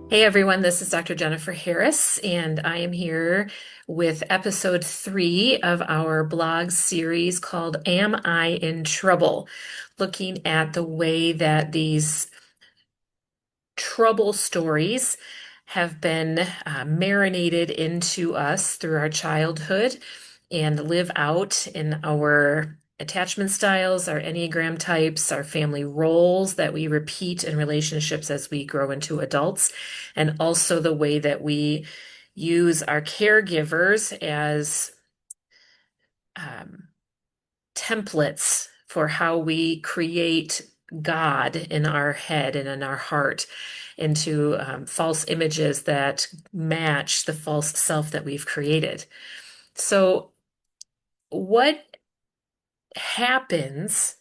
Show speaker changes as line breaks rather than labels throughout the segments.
Hey everyone, this is Dr. Jennifer Harris, and I am here with episode 3 of our blog series called Am I in Trouble? Looking at the way that these trouble stories have been marinated into us through our childhood and live out in our attachment styles, our Enneagram types, our family roles that we repeat in relationships as we grow into adults, and also the way that we use our caregivers as um, templates for how we create God in our head and in our heart into false images that match the false self that we've created. So, what happens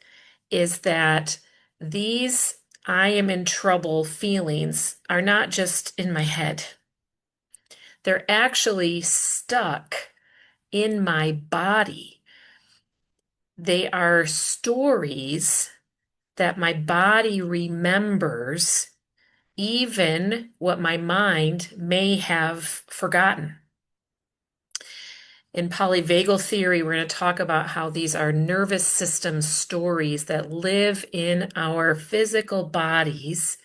is that these I am in trouble feelings are not just in my head, they're actually stuck in my body. They are stories that my body remembers, even what my mind may have forgotten. In polyvagal theory, we're going to talk about how these are nervous system stories that live in our physical bodies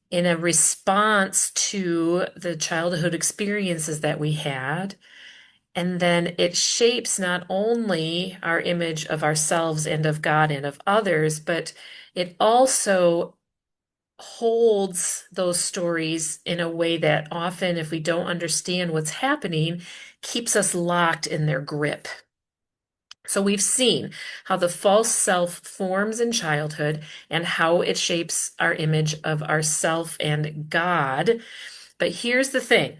in a response to the childhood experiences that we had. And then it shapes not only our image of ourselves and of God and of others, but it also holds those stories in a way that often, if we don't understand what's happening, keeps us locked in their grip. So we've seen how the false self forms in childhood and how it shapes our image of ourself and God. But here's the thing.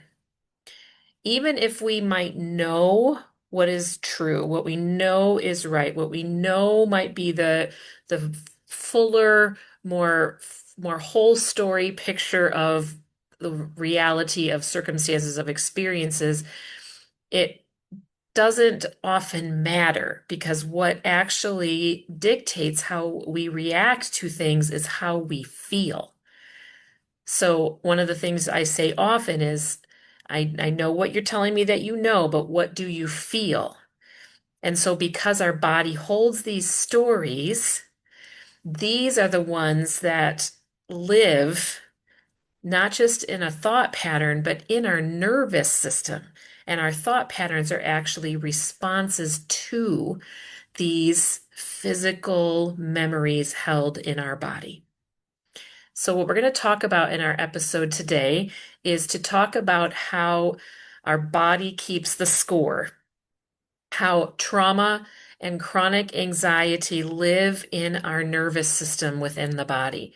Even if we might know what is true, what we know is right, what we know might be the fuller, more whole story picture of the reality of circumstances of experiences, it doesn't often matter because what actually dictates how we react to things is how we feel. So one of the things I say often is, I know what you're telling me that you know, but what do you feel? And so because our body holds these stories, these are the ones that live not just in a thought pattern, but in our nervous system. And our thought patterns are actually responses to these physical memories held in our body. So, what we're going to talk about in our episode today is to talk about how our body keeps the score, how trauma and chronic anxiety live in our nervous system within the body.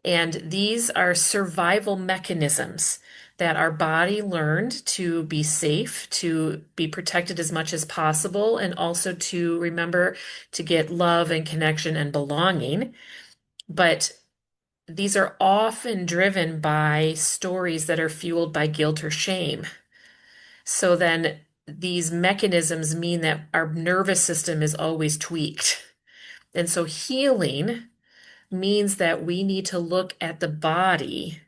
And these are survival mechanisms that our body learned to be safe, to be protected as much as possible, and also to remember to get love and connection and belonging. But these are often driven by stories that are fueled by guilt or shame. So then these mechanisms mean that our nervous system is always tweaked. And so healing means that we need to look at the body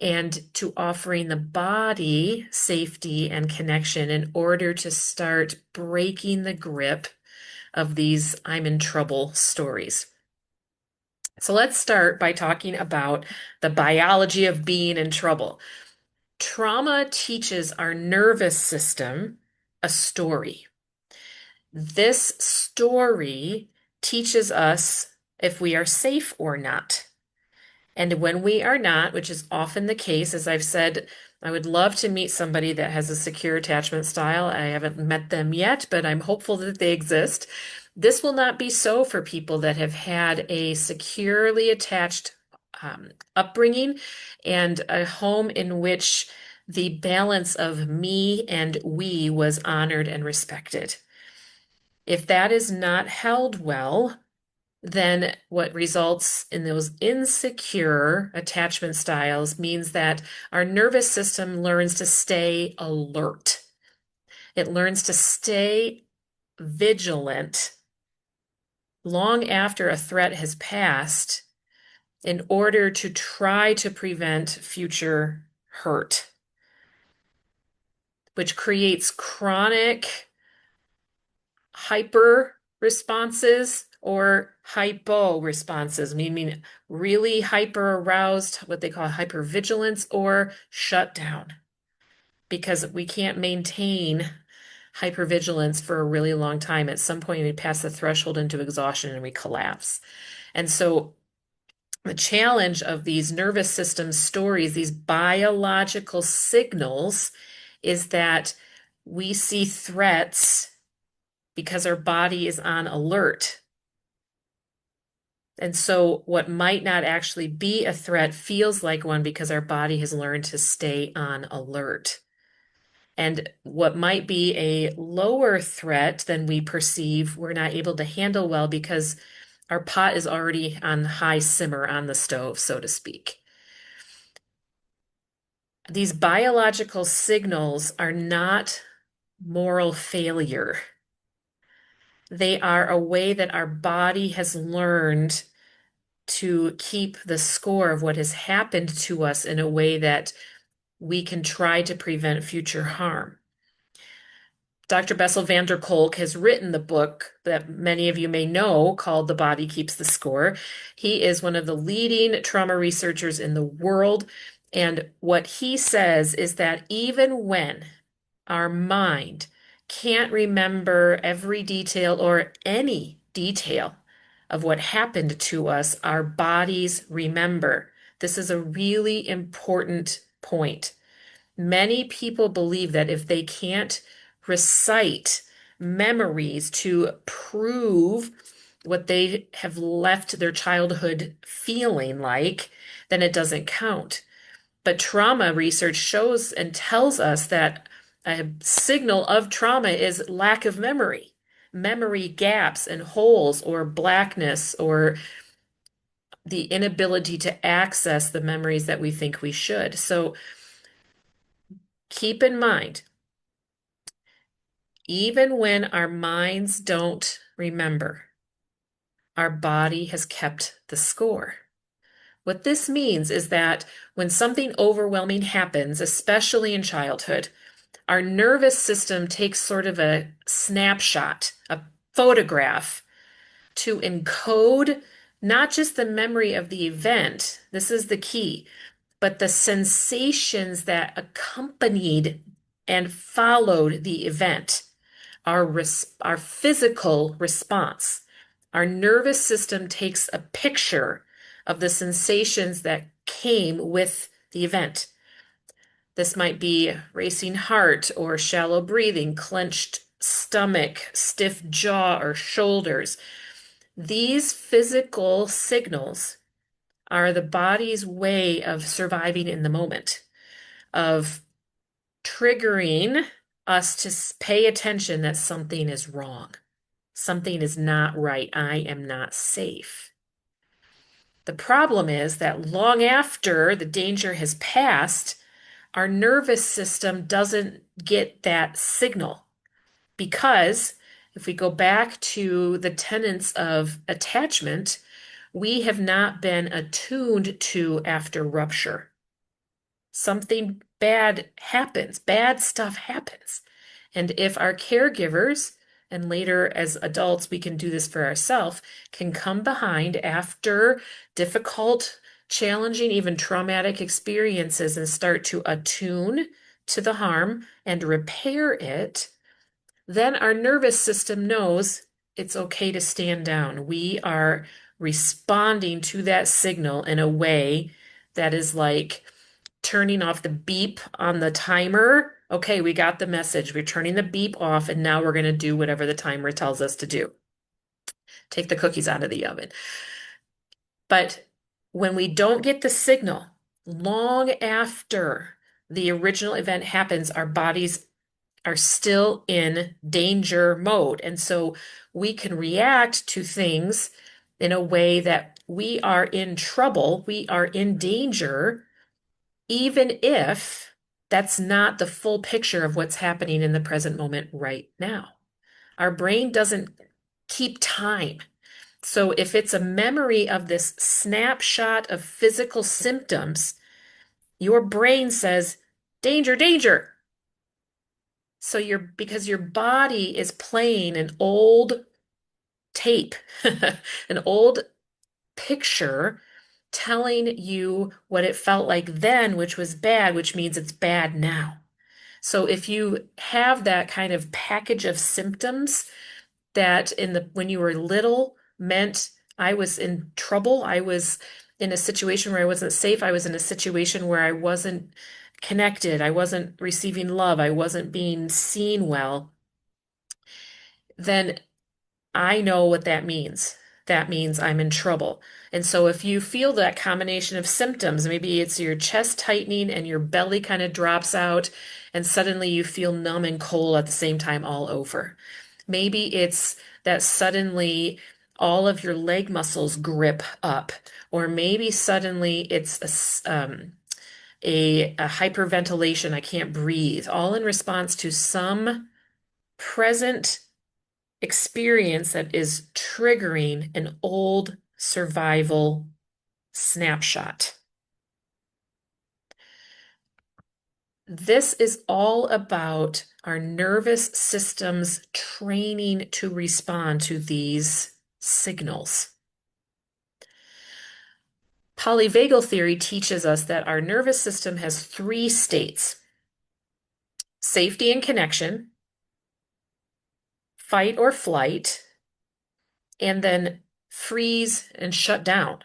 and to offering the body safety and connection in order to start breaking the grip of these I'm in trouble stories. So let's start by talking about the biology of being in trouble. Trauma teaches our nervous system a story. This story teaches us if we are safe or not. And when we are not, which is often the case, as I've said, I would love to meet somebody that has a secure attachment style. I haven't met them yet, but I'm hopeful that they exist. This will not be so for people that have had a securely attached upbringing and a home in which the balance of me and we was honored and respected. If that is not held well, then what results in those insecure attachment styles means that our nervous system learns to stay alert. It learns to stay vigilant long after a threat has passed in order to try to prevent future hurt, which creates chronic hyper responses or hypo responses, meaning really hyper aroused, what they call hypervigilance, or shutdown, because we can't maintain hypervigilance for a really long time. At some point, we pass the threshold into exhaustion and we collapse. And so the challenge of these nervous system stories, these biological signals, is that we see threats because our body is on alert. And so what might not actually be a threat feels like one because our body has learned to stay on alert. And what might be a lower threat than we perceive, we're not able to handle well because our pot is already on high simmer on the stove, so to speak. These biological signals are not moral failure. They are a way that our body has learned to keep the score of what has happened to us in a way that we can try to prevent future harm. Dr. Bessel van der Kolk has written the book that many of you may know called The Body Keeps the Score. He is one of the leading trauma researchers in the world. And what he says is that even when our mind can't remember every detail or any detail of what happened to us, our bodies remember. This is a really important point. Many people believe that if they can't recite memories to prove what they have left their childhood feeling like, then it doesn't count. But trauma research shows and tells us that a signal of trauma is lack of memory, memory gaps and holes or blackness or the inability to access the memories that we think we should. So keep in mind, even when our minds don't remember, our body has kept the score. What this means is that when something overwhelming happens, especially in childhood, our nervous system takes sort of a snapshot, a photograph, to encode not just the memory of the event, this is the key, but the sensations that accompanied and followed the event, our physical response. Our nervous system takes a picture of the sensations that came with the event. This might be racing heart or shallow breathing, clenched stomach, stiff jaw or shoulders. These physical signals are the body's way of surviving in the moment, of triggering us to pay attention that something is wrong. Something is not right. I am not safe. The problem is that long after the danger has passed, our nervous system doesn't get that signal because if we go back to the tenets of attachment, we have not been attuned to after rupture. Something bad happens, bad stuff happens. And if our caregivers, and later as adults, we can do this for ourselves, can come behind after difficult, challenging, even traumatic experiences and start to attune to the harm and repair it, then our nervous system knows it's okay to stand down. We are responding to that signal in a way that is like turning off the beep on the timer. Okay, we got the message. We're turning the beep off, and now we're going to do whatever the timer tells us to do. Take the cookies out of the oven. But when we don't get the signal, long after the original event happens, our bodies are still in danger mode. And so we can react to things in a way that we are in trouble, we are in danger, even if that's not the full picture of what's happening in the present moment right now. Our brain doesn't keep time. So if it's a memory of this snapshot of physical symptoms, your brain says, danger, danger. So because your body is playing an old tape, an old picture telling you what it felt like then, which was bad, which means it's bad now. So if you have that kind of package of symptoms that when you were little meant I was in trouble, I was in a situation where I wasn't safe, I was in a situation where I wasn't connected, I wasn't receiving love, I wasn't being seen well, then I know what that means. That means I'm in trouble. And so if you feel that combination of symptoms, maybe it's your chest tightening and your belly kind of drops out, and suddenly you feel numb and cold at the same time all over. Maybe it's that suddenly all of your leg muscles grip up, or maybe suddenly it's a hyperventilation, I can't breathe, all in response to some present experience that is triggering an old survival snapshot. This is all about our nervous system's training to respond to these signals. Polyvagal theory teaches us that our nervous system has three states: safety and connection, fight or flight, and then freeze and shut down.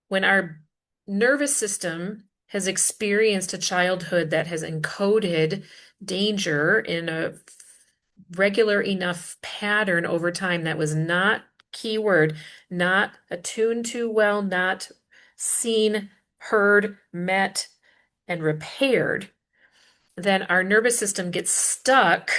When our nervous system has experienced a childhood that has encoded danger in a regular enough pattern over time that was not, keyword, not attuned to well, not seen, heard, met, and repaired, then our nervous system gets stuck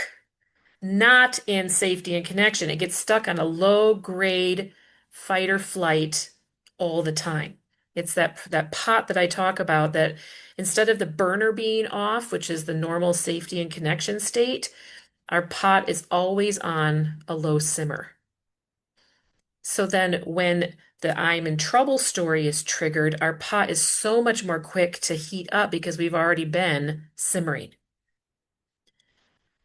not in safety and connection. It gets stuck on a low grade fight or flight all the time. It's that pot that I talk about, that instead of the burner being off, which is the normal safety and connection state, our pot is always on a low simmer. So then when the I'm in trouble story is triggered, our pot is so much more quick to heat up because we've already been simmering.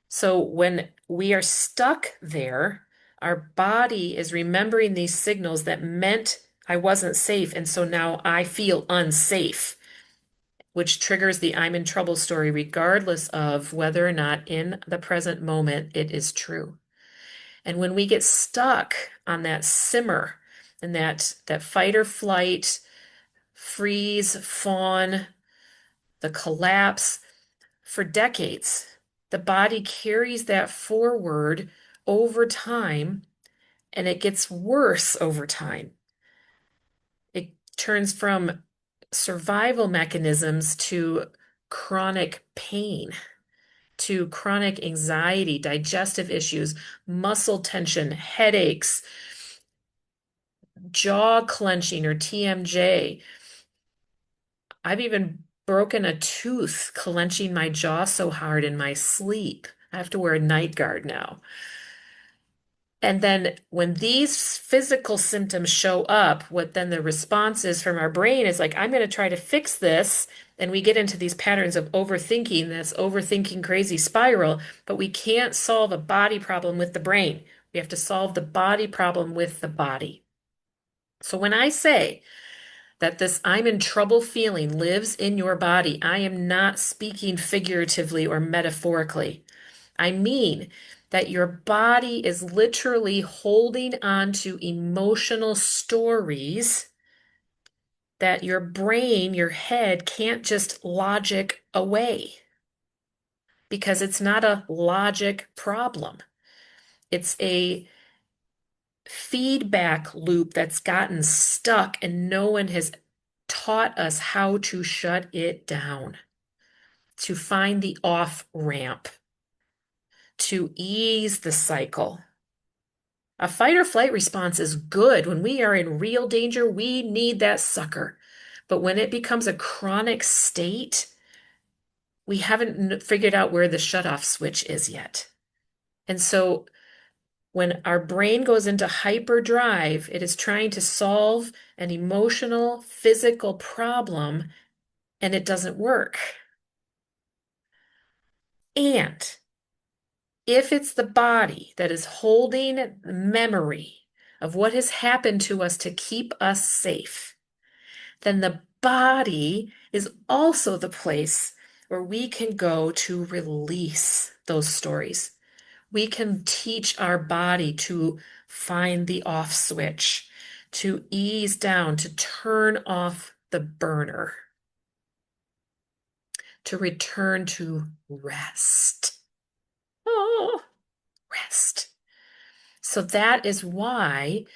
So when we are stuck there, our body is remembering these signals that meant I wasn't safe, and so now I feel unsafe, which triggers the I'm in trouble story, regardless of whether or not in the present moment it is true. And when we get stuck on that simmer and that fight or flight, freeze, fawn, the collapse, for decades, the body carries that forward over time, and it gets worse over time. It turns from survival mechanisms to chronic pain, to chronic anxiety, digestive issues, muscle tension, headaches, jaw clenching or TMJ. I've even broken a tooth clenching my jaw so hard in my sleep. I have to wear a night guard now. And then when these physical symptoms show up, what then the response is from our brain is like, I'm going to try to fix this. And we get into these patterns of overthinking, this overthinking crazy spiral, but we can't solve a body problem with the brain. We have to solve the body problem with the body. So when I say that this I'm in trouble feeling lives in your body, I am not speaking figuratively or metaphorically. I mean that your body is literally holding on to emotional stories that your brain, your head, can't just logic away, because it's not a logic problem. It's a feedback loop that's gotten stuck, and no one has taught us how to shut it down, to find the off ramp, to ease the cycle. A fight or flight response is good. When we are in real danger, we need that sucker. But when it becomes a chronic state, we haven't figured out where the shutoff switch is yet. And so When our brain goes into hyperdrive, it is trying to solve an emotional, physical problem, and it doesn't work. And if it's the body that is holding memory of what has happened to us to keep us safe, then the body is also the place where we can go to release those stories. We can teach our body to find the off switch, to ease down, to turn off the burner, to return to rest. Oh, rest. So that is why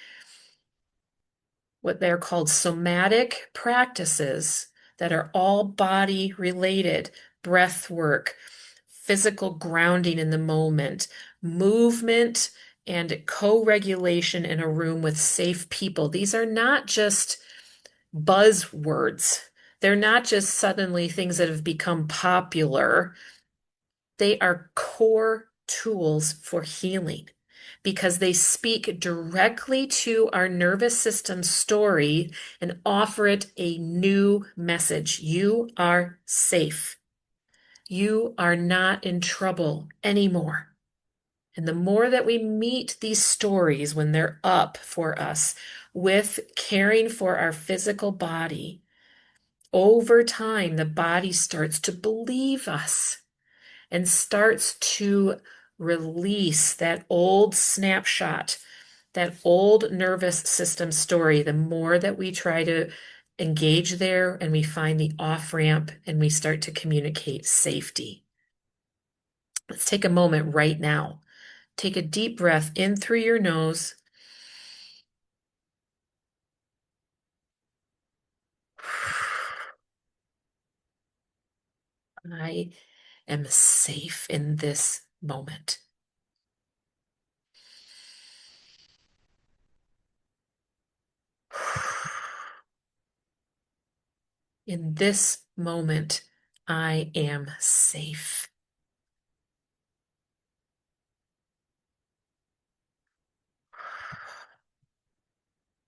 what they're called somatic practices that are all body related, breath work, physical grounding in the moment, movement, and co-regulation in a room with safe people. These are not just buzzwords. They're not just suddenly things that have become popular. They are core tools for healing because they speak directly to our nervous system story and offer it a new message. You are safe. You are not in trouble anymore. And the more that we meet these stories when they're up for us with caring for our physical body, over time, the body starts to believe us and starts to release that old snapshot, that old nervous system story. The more that we try to engage there and we find the off ramp and we start to communicate safety. Let's take a moment right now. Take a deep breath in through your nose. I am safe in this moment. In this moment, I am safe.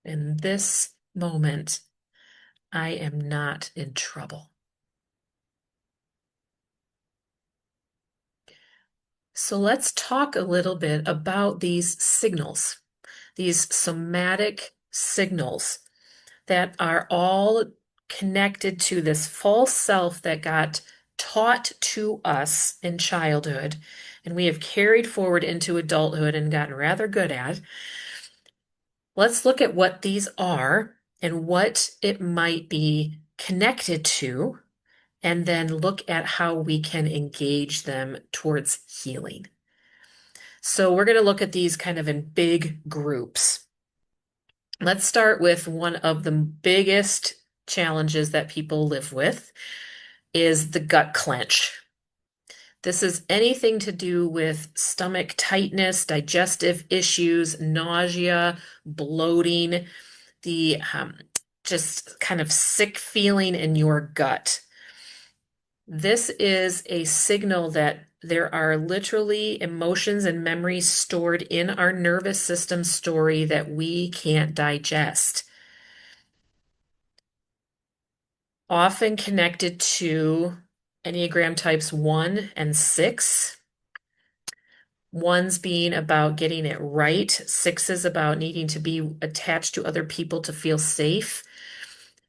In this moment, I am not in trouble. So let's talk a little bit about these signals, these somatic signals that are all connected to this false self that got taught to us in childhood and we have carried forward into adulthood and gotten rather good at. Let's look at what these are and what it might be connected to, and then look at how we can engage them towards healing. So we're going to look at these kind of in big groups. Let's start with one of the biggest challenges that people live with is the gut clench. This is anything to do with stomach tightness, digestive issues, nausea, bloating, the just kind of sick feeling in your gut. This is a signal that there are literally emotions and memories stored in our nervous system story that we can't digest. Often connected to Enneagram types 1 and 6. 1's being about getting it right. 6 is about needing to be attached to other people to feel safe.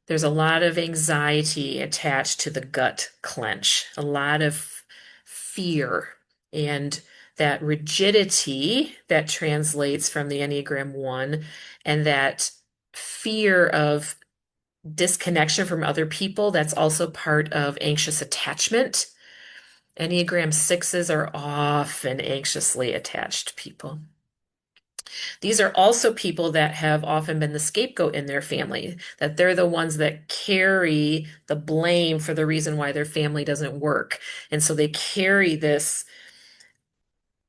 There's a lot of anxiety attached to the gut clench, a lot of fear, and that rigidity that translates from the Enneagram 1, and that fear of disconnection from other people, that's also part of anxious attachment. Enneagram 6s are often anxiously attached people. These are also people that have often been the scapegoat in their family, that they're the ones that carry the blame for the reason why their family doesn't work. And so they carry this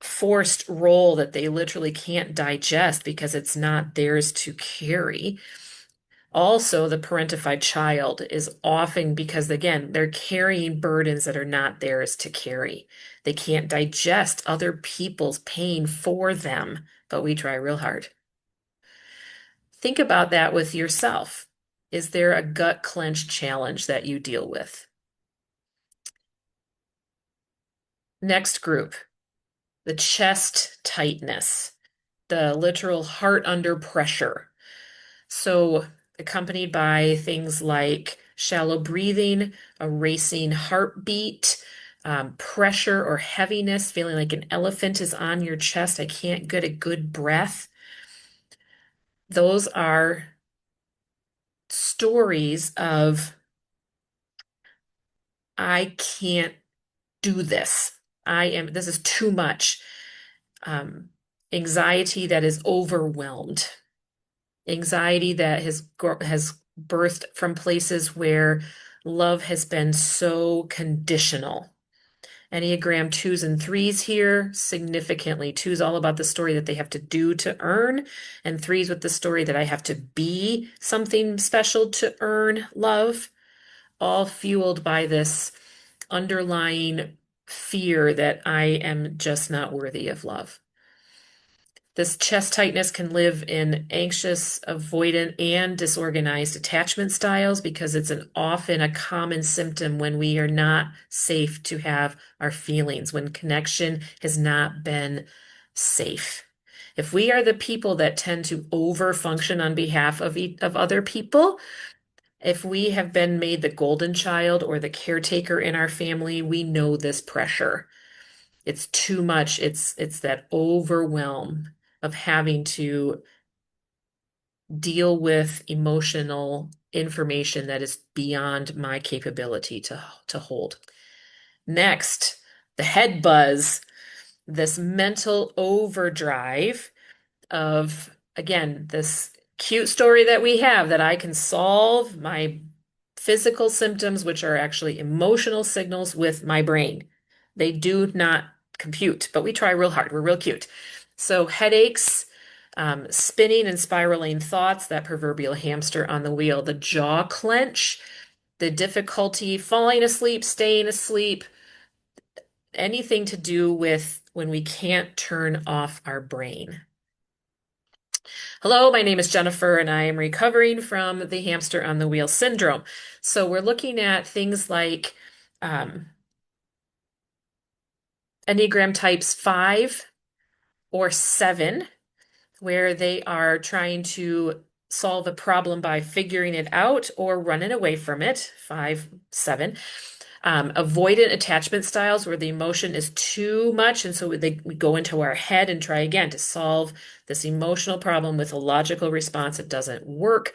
forced role that they literally can't digest because it's not theirs to carry. Also, the parentified child is often because, again, they're carrying burdens that are not theirs to carry. They can't digest other people's pain for them but we try real hard. Think about that with yourself. Is there a gut clench challenge that you deal with? Next group, the chest tightness, the literal heart under pressure. So, accompanied by things like shallow breathing, a racing heartbeat, pressure or heaviness, feeling like an elephant is on your chest. I can't get a good breath. Those are stories of, I can't do this. This is too much. Um, Anxiety that is overwhelmed. Anxiety that has birthed from places where love has been so conditional. Enneagram twos and threes here significantly. Two's all about the story that they have to do to earn, and threes with the story that I have to be something special to earn love, all fueled by this underlying fear that I am just not worthy of love. This chest tightness can live in anxious, avoidant, and disorganized attachment styles because it's often a common symptom when we are not safe to have our feelings, when connection has not been safe. If we are the people that tend to over-function on behalf of other people, if we have been made the golden child or the caretaker in our family, we know this pressure. It's too much. It's that overwhelm of having to deal with emotional information that is beyond my capability to hold. Next, the head buzz, this mental overdrive of, again, this cute story that we have that I can solve my physical symptoms, which are actually emotional signals, with my brain. They do not compute, but we try real hard. We're real cute. So headaches, spinning and spiraling thoughts, that proverbial hamster on the wheel, the jaw clench, the difficulty falling asleep, staying asleep, anything to do with when we can't turn off our brain. Hello, my name is Jennifer, and I am recovering from the hamster on the wheel syndrome. So we're looking at things like Enneagram types 5 or 7, where they are trying to solve a problem by figuring it out or running away from it. 5, 7. Avoidant attachment styles where the emotion is too much, and so we go into our head and try again to solve this emotional problem with a logical response. It doesn't work.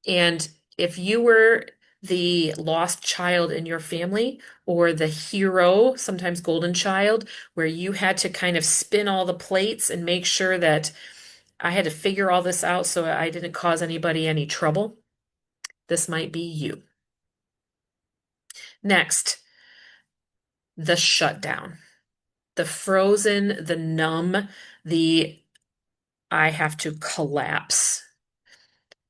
And if you were the lost child in your family or the hero, sometimes golden child, where you had to kind of spin all the plates and make sure that I had to figure all this out so I didn't cause anybody any trouble, this might be you. Next, the shutdown, the frozen, the numb, the I have to collapse.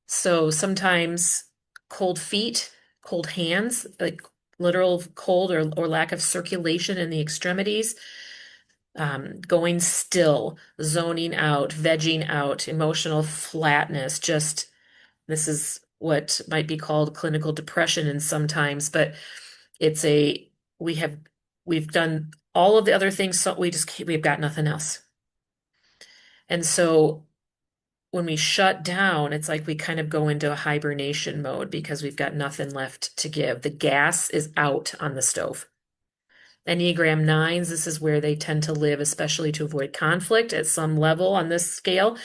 So sometimes cold feet, cold hands, like literal cold or lack of circulation in the extremities, going still, zoning out, vegging out, emotional flatness, just this is what might be called clinical depression and sometimes, but it's we have we've done all of the other things, so we've got nothing else. And so when we shut down, it's like we kind of go into a hibernation mode because we've got nothing left to give. The gas is out on the stove. Enneagram 9s, this is where they tend to live, especially to avoid conflict at some level on this scale.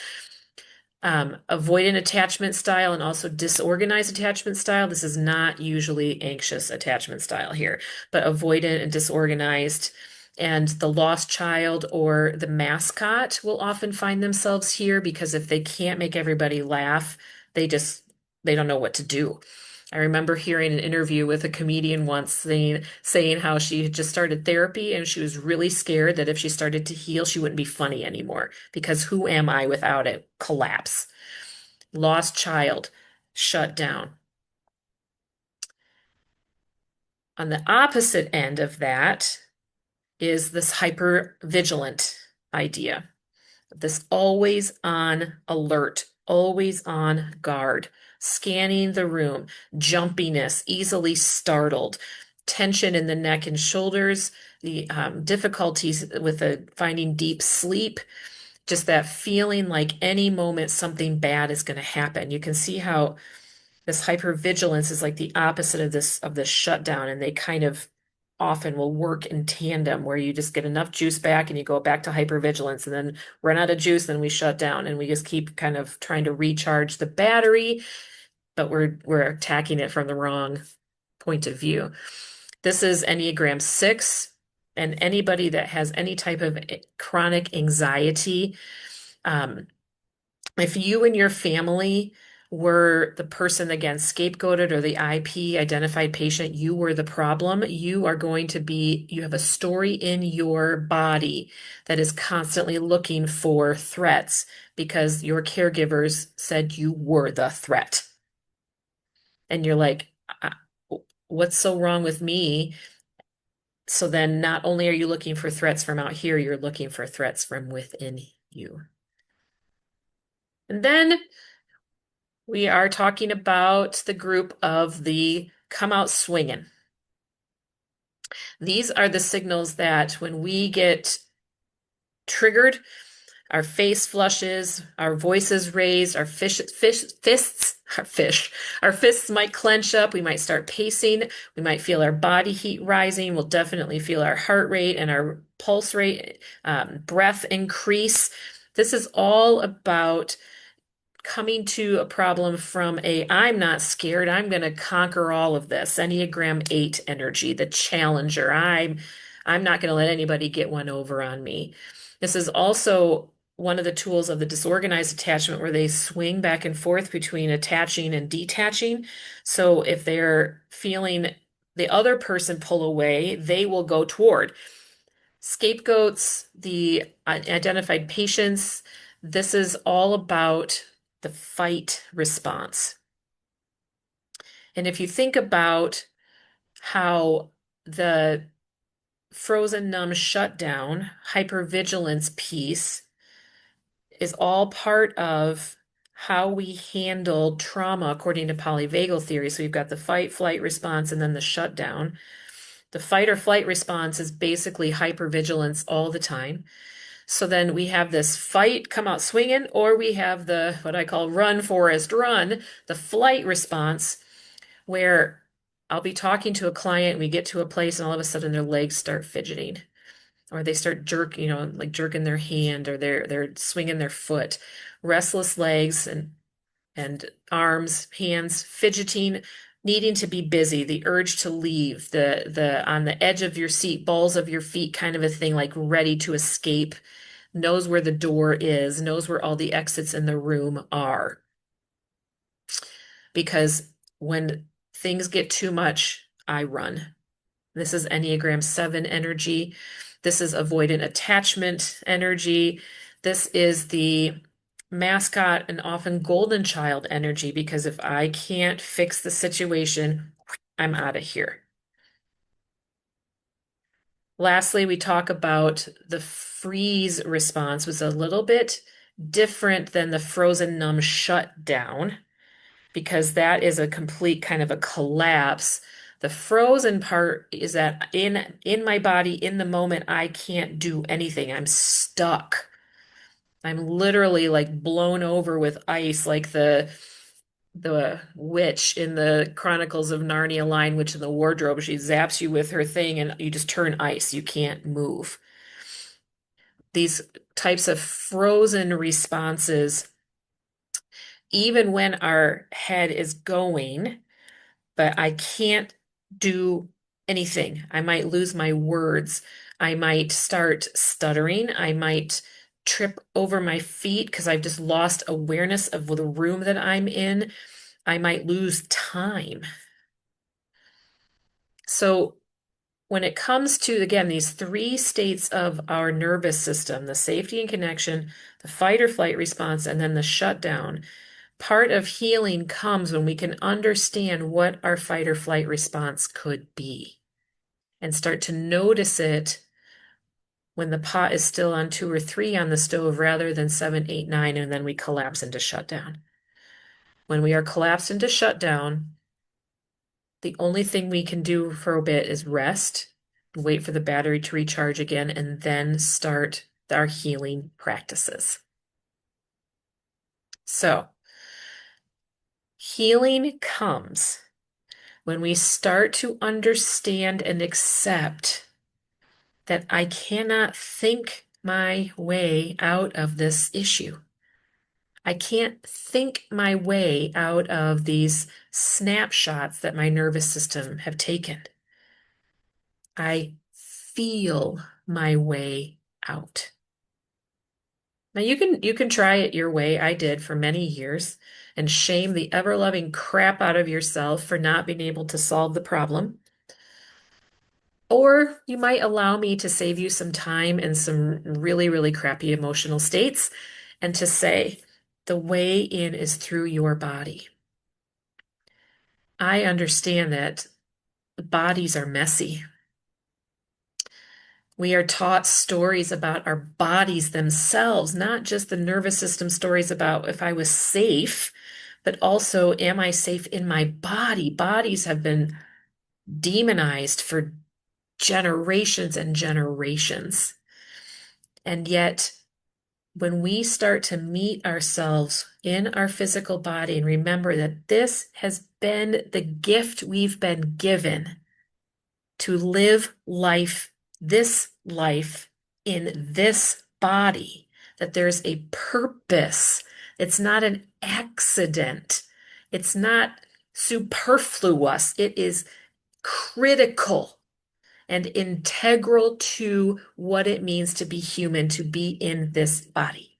Avoidant attachment style and also disorganized attachment style. This is not usually anxious attachment style here, but avoidant and disorganized. And the lost child or the mascot will often find themselves here because if they can't make everybody laugh, they don't know what to do. I remember hearing an interview with a comedian once saying how she had just started therapy and she was really scared that if she started to heal, she wouldn't be funny anymore because who am I without it? Collapse. Lost child, shut down. On the opposite end of that is this hyper vigilant idea. this always on alert, always on guard, scanning the room, jumpiness, easily startled, tension in the neck and shoulders, the difficulties with finding deep sleep, just that feeling like any moment something bad is going to happen. You can see how this hypervigilance is like the opposite of this shutdown, and they kind of often will work in tandem where you just get enough juice back and you go back to hypervigilance and then run out of juice, then we shut down and we just keep kind of trying to recharge the battery, but we're attacking it from the wrong point of view. This is Enneagram 6, and anybody that has any type of chronic anxiety, if you and your family were the person, again, scapegoated or the IP, identified patient, you were the problem, you have a story in your body that is constantly looking for threats because your caregivers said you were the threat. And you're like, what's so wrong with me? So then not only are you looking for threats from out here, you're looking for threats from within you. And then we are talking about the group of the come out swinging. These are the signals that when we get triggered, our face flushes, our voices raised, our fists might clench up. We might start pacing. We might feel our body heat rising. We'll definitely feel our heart rate and our pulse rate, breath increase. This is all about coming to a problem from I'm not scared, I'm going to conquer all of this. Enneagram 8 energy, the challenger. I'm not going to let anybody get one over on me. This is also one of the tools of the disorganized attachment where they swing back and forth between attaching and detaching. So if they're feeling the other person pull away, they will go toward. Scapegoats, the identified patients, this is all about the fight response. And if you think about how the frozen numb shutdown, hypervigilance piece is all part of how we handle trauma according to polyvagal theory. So we've got the fight, flight response, and then the shutdown. The fight or flight response is basically hypervigilance all the time. So then we have this fight, come out swinging, or we have the, what I call run, Forrest, run, the flight response, where I'll be talking to a client, we get to a place and all of a sudden their legs start fidgeting, or they start jerking, like jerking their hand, or they're swinging their foot. Restless legs and arms, hands, fidgeting, needing to be busy, the urge to leave, the on the edge of your seat, balls of your feet kind of a thing, like ready to escape, knows where the door is, knows where all the exits in the room are. Because when things get too much, I run. This is Enneagram 7 energy. This is avoidant attachment energy. This is the mascot and often golden child energy, because if I can't fix the situation, I'm out of here. Lastly, we talk about the freeze response was a little bit different than the frozen numb shutdown, because that is a complete kind of a collapse. The frozen part is that in my body, in the moment, I can't do anything. I'm stuck. I'm literally like blown over with ice, like the witch in the Chronicles of Narnia Lion Witch in the Wardrobe. She zaps you with her thing and you just turn ice. You can't move. These types of frozen responses, even when our head is going, but I can't do anything. I might lose my words. I might start stuttering. I might trip over my feet because I've just lost awareness of the room that I'm in. I might lose time. So when it comes to, again, these 3 states of our nervous system, the safety and connection, the fight or flight response, and then the shutdown, part of healing comes when we can understand what our fight or flight response could be and start to notice it when the pot is still on 2 or 3 on the stove rather than 7, 8, 9, and then we collapse into shutdown. When we are collapsed into shutdown, the only thing we can do for a bit is rest, wait for the battery to recharge again, and then start our healing practices. So, healing comes when we start to understand and accept that I cannot think my way out of this issue. I can't think my way out of these snapshots that my nervous system have taken. I feel my way out. Now you can try it your way. I did for many years and shame the ever-loving crap out of yourself for not being able to solve the problem. Or you might allow me to save you some time and some really, really crappy emotional states and to say the way in is through your body. I understand that bodies are messy. We are taught stories about our bodies themselves, not just the nervous system stories about if I was safe, but also, am I safe in my body? Bodies have been demonized for generations and generations. And yet, when we start to meet ourselves in our physical body and remember that this has been the gift we've been given to live this life in this body, that there's a purpose. It's not an accident. It's not superfluous. It is critical and integral to what it means to be human, to be in this body.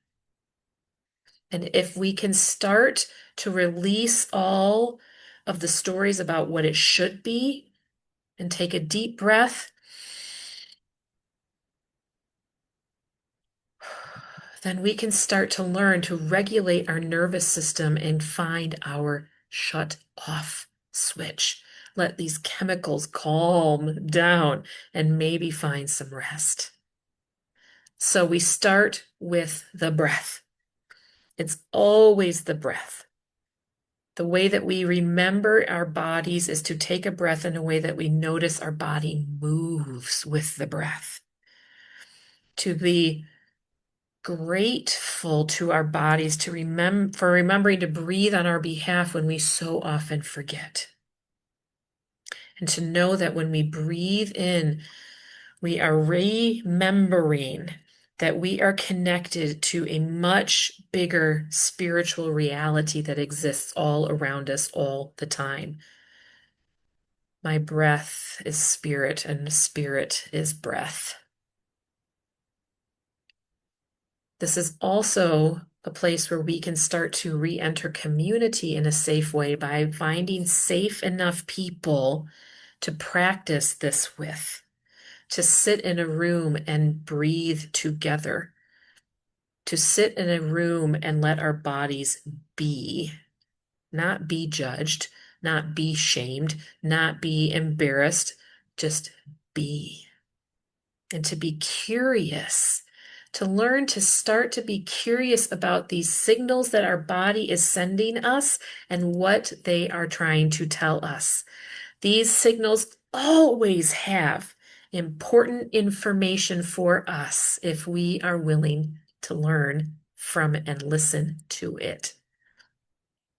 And if we can start to release all of the stories about what it should be and take a deep breath, then we can start to learn to regulate our nervous system and find our shut off switch. Let these chemicals calm down and maybe find some rest. So we start with the breath. It's always the breath. The way that we remember our bodies is to take a breath in a way that we notice our body moves with the breath. To be grateful to our bodies, to remembering to breathe on our behalf when we so often forget. And to know that when we breathe in, we are remembering that we are connected to a much bigger spiritual reality that exists all around us all the time. My breath is spirit, and spirit is breath. This is also a place where we can start to re-enter community in a safe way by finding safe enough people to practice this with, to sit in a room and breathe together, to sit in a room and let our bodies be, not be judged, not be shamed, not be embarrassed, just be. And to be curious, to learn to start to be curious about these signals that our body is sending us and what they are trying to tell us. These signals always have important information for us if we are willing to learn from and listen to it.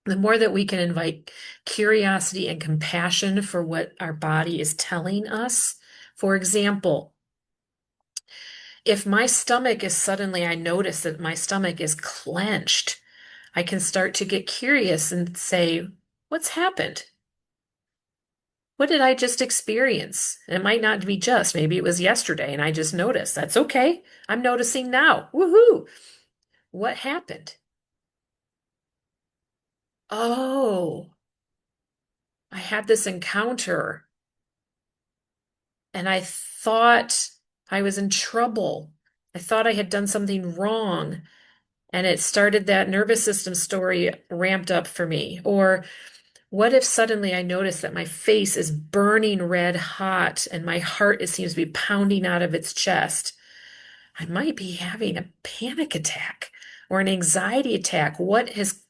The more that we can invite curiosity and compassion for what our body is telling us. For example, if my stomach is suddenly, I notice that my stomach is clenched, I can start to get curious and say, what's happened? What did I just experience? It might not be just, maybe it was yesterday and I just noticed. That's okay. I'm noticing now. Woohoo! What happened? Oh, I had this encounter and I thought I was in trouble. I thought I had done something wrong. And it started that nervous system story ramped up for me. Or what if suddenly I notice that my face is burning red hot and my heart seems to be pounding out of its chest? I might be having a panic attack or an anxiety attack. What has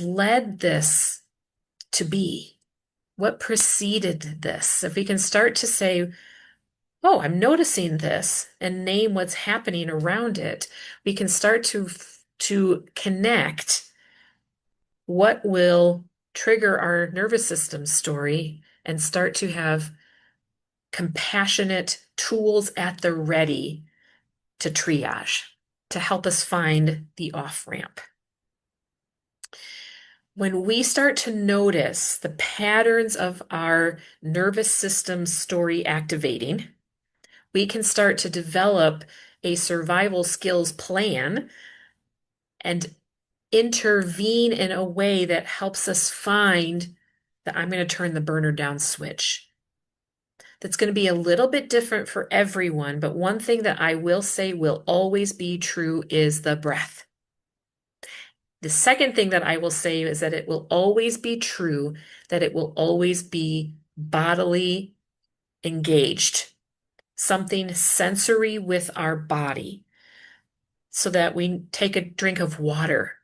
led this to be? What preceded this? If we can start to say, oh, I'm noticing this and name what's happening around it, we can start to connect what will trigger our nervous system story and start to have compassionate tools at the ready to triage, to help us find the off ramp. When we start to notice the patterns of our nervous system story activating, we can start to develop a survival skills plan and intervene in a way that helps us find that I'm going to turn the burner down switch. That's going to be a little bit different for everyone, but one thing that I will say will always be true is the breath. The second thing that I will say is that it will always be true, that it will always be bodily engaged, something sensory with our body, so that we take a drink of water,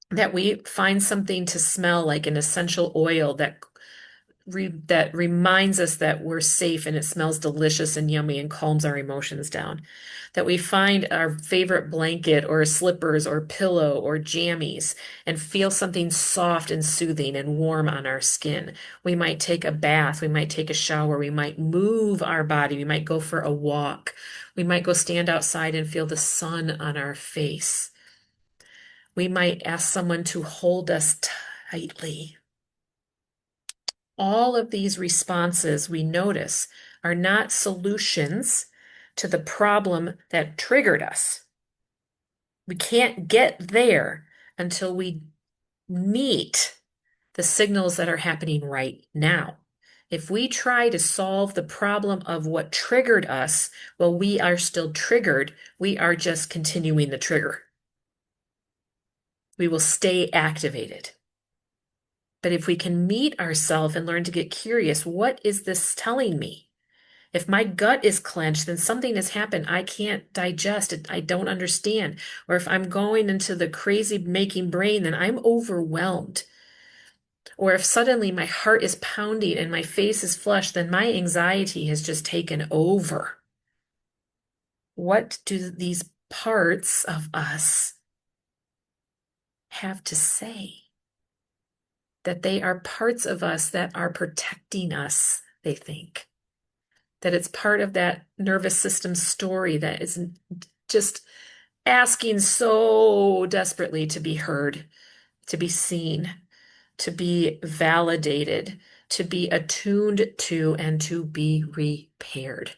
that we find something to smell like an essential oil that reminds us that we're safe and it smells delicious and yummy and calms our emotions down. That we find our favorite blanket or slippers or pillow or jammies and feel something soft and soothing and warm on our skin. We might take a bath, we might take a shower, we might move our body, we might go for a walk, we might go stand outside and feel the sun on our face. We might ask someone to hold us tightly. All of these responses we notice are not solutions to the problem that triggered us. We can't get there until we meet the signals that are happening right now. If we try to solve the problem of what triggered us while we are still triggered, we are just continuing the trigger. We will stay activated. But if we can meet ourselves and learn to get curious, what is this telling me? If my gut is clenched, then something has happened. I can't digest it. I don't understand. Or if I'm going into the crazy making brain, then I'm overwhelmed. Or if suddenly my heart is pounding and my face is flushed, then my anxiety has just taken over. What do these parts of us have to say? That they are parts of us that are protecting us, they think. That it's part of that nervous system story that is just asking so desperately to be heard, to be seen, to be validated, to be attuned to, and to be repaired.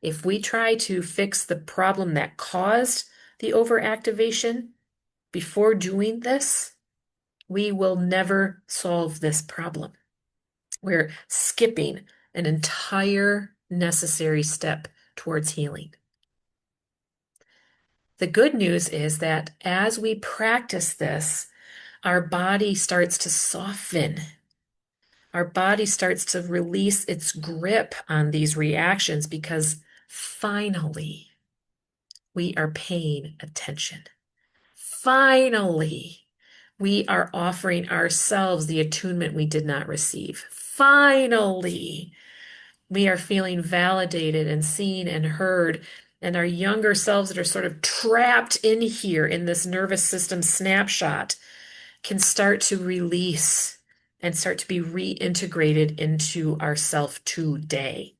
If we try to fix the problem that caused the overactivation before doing this, we will never solve this problem. We're skipping an entire necessary step towards healing. The good news is that as we practice this, our body starts to soften. Our body starts to release its grip on these reactions because finally we are paying attention. Finally, we are offering ourselves the attunement we did not receive. Finally, we are feeling validated and seen and heard, and our younger selves that are sort of trapped in here in this nervous system snapshot can start to release and start to be reintegrated into ourself today.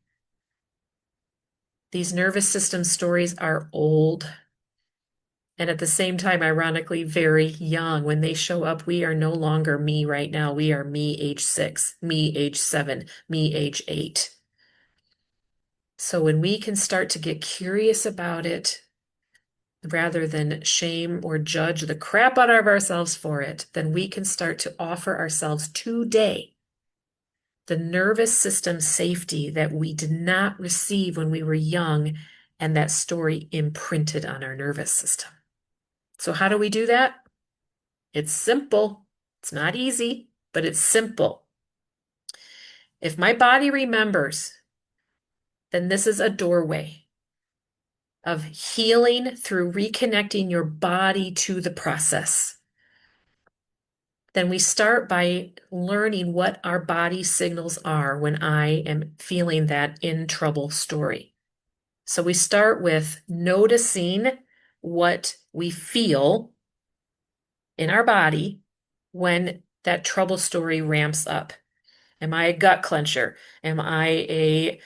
These nervous system stories are old. And at the same time, ironically, very young. When they show up, we are no longer me right now. We are me age 6, me age 7, me age 8. So when we can start to get curious about it, rather than shame or judge the crap out of ourselves for it, then we can start to offer ourselves today the nervous system safety that we did not receive when we were young, and that story imprinted on our nervous system. So how do we do that? It's simple. It's not easy, but it's simple. If my body remembers, then this is a doorway. of healing through reconnecting your body to the process. Then we start by learning what our body signals are when I am feeling that in trouble story. So we start with noticing what we feel in our body when that trouble story ramps up. Am I a gut clencher? Am I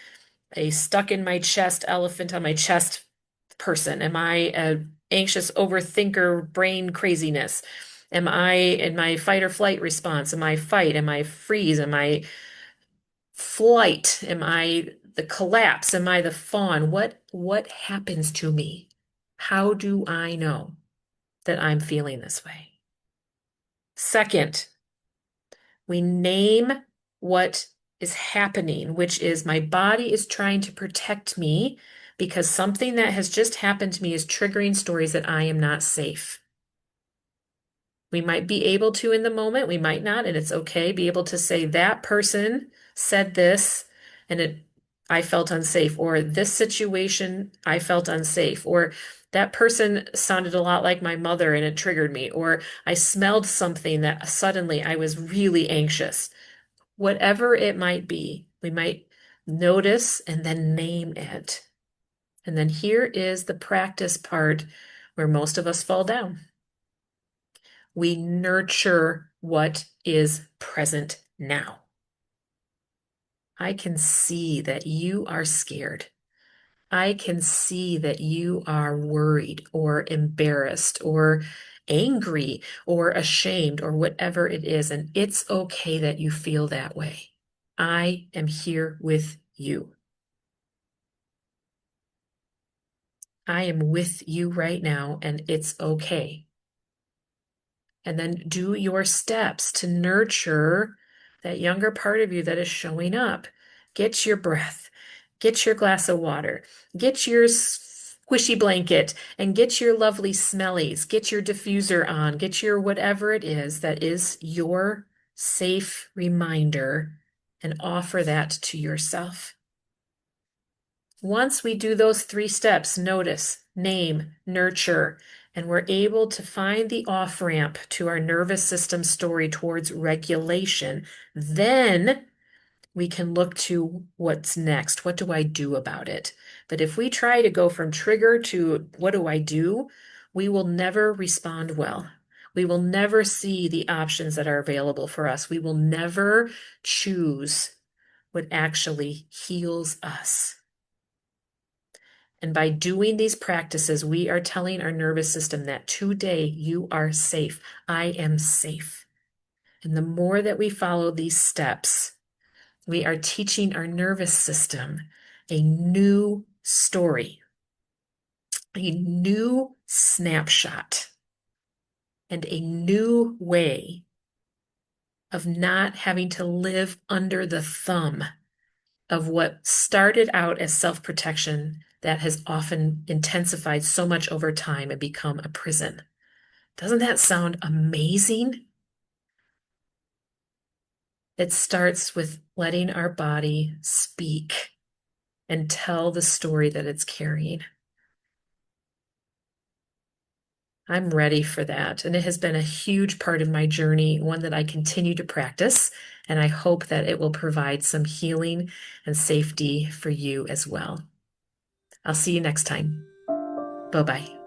a stuck in my chest, elephant on my chest person? Am I a anxious overthinker, brain craziness? Am I in my fight or flight response? Am I fight? Am I freeze? Am I flight? Am I the collapse? Am I the fawn? What happens to me? How do I know that I'm feeling this way? Second, we name what is happening, which is my body is trying to protect me because something that has just happened to me is triggering stories that I am not safe. We might be able to in the moment, we might not, and it's okay, be able to say that person said this and I felt unsafe, or this situation I felt unsafe, or that person sounded a lot like my mother and it triggered me, or I smelled something that suddenly I was really anxious. Whatever it might be, we might notice and then name it. And then here is the practice part where most of us fall down. We nurture what is present now. I can see that you are scared. I can see that you are worried or embarrassed or angry or ashamed or whatever it is. And it's okay that you feel that way. I am here with you. I am with you right now, and it's okay. And then do your steps to nurture that younger part of you that is showing up. Get your breath, get your glass of water, get your squishy blanket, and get your lovely smellies, get your diffuser on, get your whatever it is that is your safe reminder, and offer that to yourself. Once we do those 3 steps, notice, name, nurture, and we're able to find the off-ramp to our nervous system story towards regulation, then we can look to what's next. What do I do about it? But if we try to go from trigger to what do I do, we will never respond well. We will never see the options that are available for us. We will never choose what actually heals us. And by doing these practices, we are telling our nervous system that today you are safe. I am safe. And the more that we follow these steps, we are teaching our nervous system a new story, a new snapshot, and a new way of not having to live under the thumb of what started out as self-protection that has often intensified so much over time and become a prison. Doesn't that sound amazing? It starts with letting our body speak and tell the story that it's carrying. I'm ready for that. And it has been a huge part of my journey, one that I continue to practice. And I hope that it will provide some healing and safety for you as well. I'll see you next time. Bye-bye.